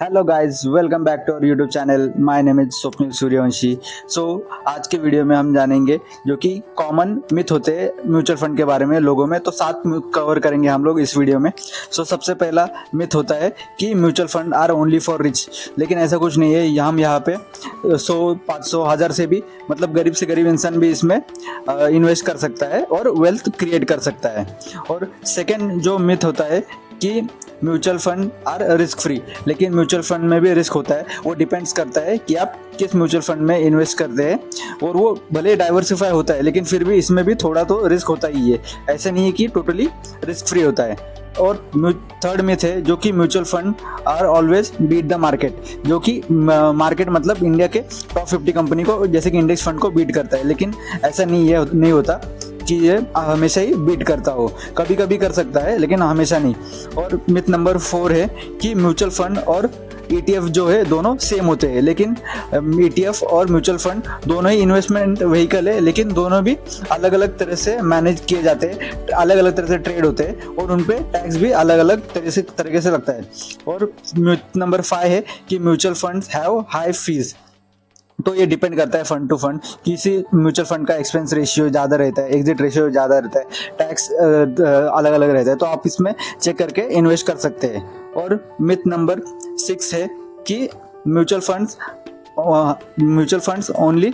Hello guys, welcome back to our YouTube channel. My name is Swapnil Suryavanshi. आज के video में हम जानेंगे जो कि कॉमन मिथ होते हैं म्यूचुअल फंड के बारे में लोगों में। तो 7 मिथ कवर करेंगे हम लोग इस वीडियो में। सबसे पहला मिथ होता है कि mutual fund are only for rich. लेकिन ऐसा कुछ नहीं है। हम यहाँ पे 100, 500, 1000 से भी मतलब गरीब से गरीब इंसान भी इसमें इन्वेस्ट कर सकता है और वेल्थ क्रिएट कर सकता है। और सेकेंड जो मिथ होता है कि mutual fund are risk free. लेकिन म्यूचुअल फंड में भी रिस्क होता है। वो डिपेंड्स करता है कि आप किस म्यूचुअल फंड में इन्वेस्ट करते हैं। और वो भले डाइवर्सिफाई होता है लेकिन फिर भी इसमें भी थोड़ा तो रिस्क होता ही है। ऐसे नहीं है कि टोटली रिस्क फ्री होता है। और थर्ड मिथ है जो कि mutual fund are always beat the market. जो कि मार्केट मतलब इंडिया के टॉप 50 कंपनी को जैसे कि इंडेक्स फंड को बीट करता है। लेकिन ऐसा नहीं होता कि ये हमेशा ही बीट करता हो। कभी कभी कर सकता है लेकिन हमेशा नहीं। और मिथ नंबर 4 है कि म्यूचुअल फंड और ETF जो है दोनों सेम होते हैं। लेकिन ETF और म्यूचुअल फंड दोनों ही इन्वेस्टमेंट व्हीकल है, लेकिन दोनों भी अलग अलग तरह से मैनेज किए जाते हैं, अलग अलग तरह से ट्रेड होते हैं और उन पे टैक्स भी अलग अलग तरीके से लगता है। और मिथ नंबर 5 है कि mutual funds have high fees. तो ये डिपेंड करता है फंड टू फंड। किसी म्यूचुअल फंड का एक्सपेंस रेशियो ज़्यादा रहता है, एग्जिट रेशियो ज़्यादा रहता है, टैक्स अलग अलग रहता है। तो आप इसमें चेक करके इन्वेस्ट कर सकते हैं। और मिथ नंबर 6 है कि mutual funds only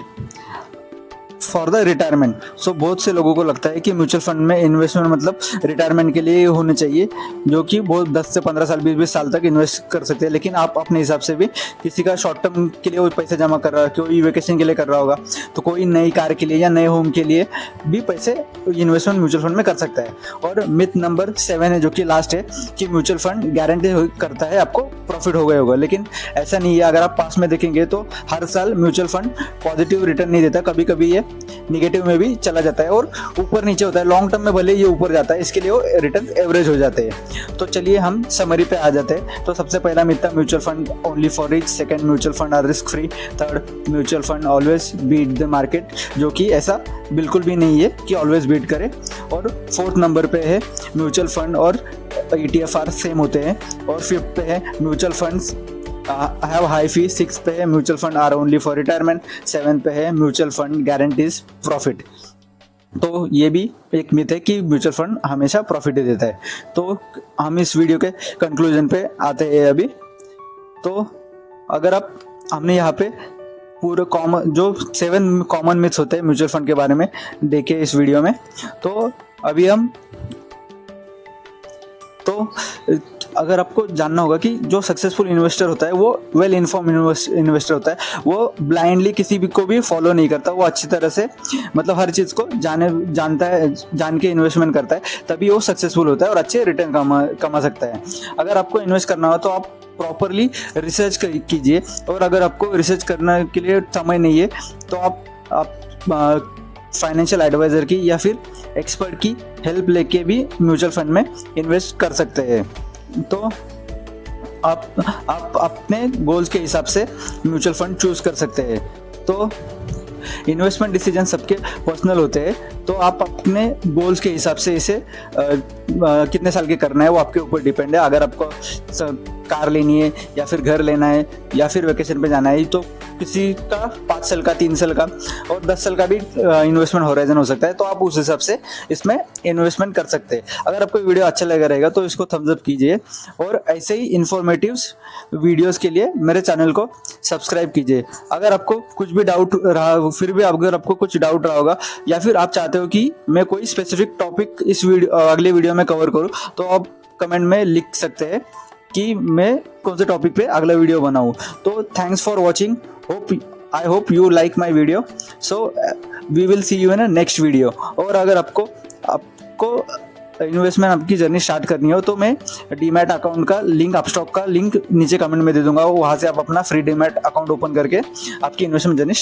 for the retirement. बहुत से लोगों को लगता है कि म्यूचुअल फंड में इन्वेस्टमेंट मतलब रिटायरमेंट के लिए होने चाहिए, जो कि वो 10 से 15 साल 20 साल तक इन्वेस्ट कर सकते हैं। लेकिन आप अपने हिसाब से भी किसी का शॉर्ट टर्म के लिए वो पैसे जमा कर रहा है, कोई वेकेशन के लिए कर रहा होगा, तो कोई नई कार के लिए या नए होम के लिए भी पैसे इन्वेस्टमेंट म्यूचुअल फंड में कर सकता है। और मिथ नंबर 7 है जो कि लास्ट है कि म्यूचुअल फंड गारंटी करता है आपको प्रॉफिट हो गया होगा। लेकिन ऐसा नहीं है। अगर आप पास में देखेंगे तो हर साल म्यूचुअल फंड पॉजिटिव रिटर्न नहीं देता। कभी कभी ये निगेटिव में भी चला जाता है और ऊपर नीचे होता है। लॉन्ग टर्म में भले ये ऊपर जाता है, इसके लिए वो रिटर्न एवरेज हो जाते हैं। तो चलिए हम समरी पे आ जाते हैं। तो सबसे पहला मिथ था mutual fund only for rich. Second, mutual fund are risk free. Third, mutual fund always beat the market, जो कि ऐसा बिल्कुल भी नहीं है कि ऑलवेज बीट करे। और फोर्थ नंबर पे है म्यूचुअल फंड और ETF आर सेम होते हैं। और फिफ्थ पे है mutual funds have high fees. 6 पे है mutual fund are only for retirement. 7 पे है म्यूचुअल फंड गारंटीज प्रॉफिट। तो ये भी एक मिथ है कि म्यूचुअल फंड हमेशा प्रॉफिट ही देता है। तो हम इस वीडियो के कंक्लूजन पे आते हैं अभी। तो अगर हमने यहाँ पे पूरे जो 7 कॉमन मिथ्स होते हैं म्यूचुअल फंड के बारे में देखे इस वीडियो में। तो अभी अगर आपको जानना होगा कि जो सक्सेसफुल इन्वेस्टर होता है वो वेल इन्फॉर्म इन्वेस्टर होता है। वो ब्लाइंडली किसी भी को भी फॉलो नहीं करता। वो अच्छी तरह से मतलब हर चीज़ को जानता है, जान के इन्वेस्टमेंट करता है, तभी वो सक्सेसफुल होता है और अच्छे रिटर्न कमा सकता है। अगर आपको इन्वेस्ट करना हो तो आप प्रॉपरली रिसर्च कीजिए। और अगर आपको रिसर्च करने के लिए समय नहीं है तो आप फाइनेंशियल एडवाइज़र की या फिर एक्सपर्ट की हेल्प लेके भी म्यूचुअल फंड में इन्वेस्ट कर सकते हैं। तो आप अपने गोल्स के हिसाब से म्यूचुअल फंड चूज कर सकते हैं। तो इन्वेस्टमेंट डिसीजन सबके पर्सनल होते हैं। तो आप अपने गोल्स के हिसाब से इसे कितने साल के करना है वो आपके ऊपर डिपेंड है। अगर आपको कार लेनी है या फिर घर लेना है या फिर वेकेशन पे जाना है, तो किसी का 5 साल का, 3 साल का और 10 साल का भी इन्वेस्टमेंट होराइजन हो सकता है। तो आप उस हिसाब से इसमें इन्वेस्टमेंट कर सकते हैं। अगर आपको वीडियो अच्छा लगा रहेगा तो इसको थम्स अप कीजिए और ऐसे ही इन्फॉर्मेटिव वीडियोस के लिए मेरे चैनल को सब्सक्राइब कीजिए। अगर आपको कुछ भी डाउट रहा, फिर भी अगर आपको कुछ डाउट रहा होगा या फिर आप चाहते हो कि मैं कोई स्पेसिफिक टॉपिक इस अगले वीडियो में कवर करूँ, तो आप कमेंट में लिख सकते हैं कि मैं कौन से टॉपिक पे अगला वीडियो बनाऊँ। तो thanks for watching. I hope you like my video. So we will see you in a next video. और अगर आपको इन्वेस्टमेंट आपकी जर्नी स्टार्ट करनी हो तो मैं डीमैट अकाउंट का लिंक, अपस्टॉक का लिंक नीचे कमेंट में दे दूंगा। वहाँ से आप अपना फ्री डीमैट अकाउंट ओपन करके आपकी इन्वेस्टमेंट जर्नी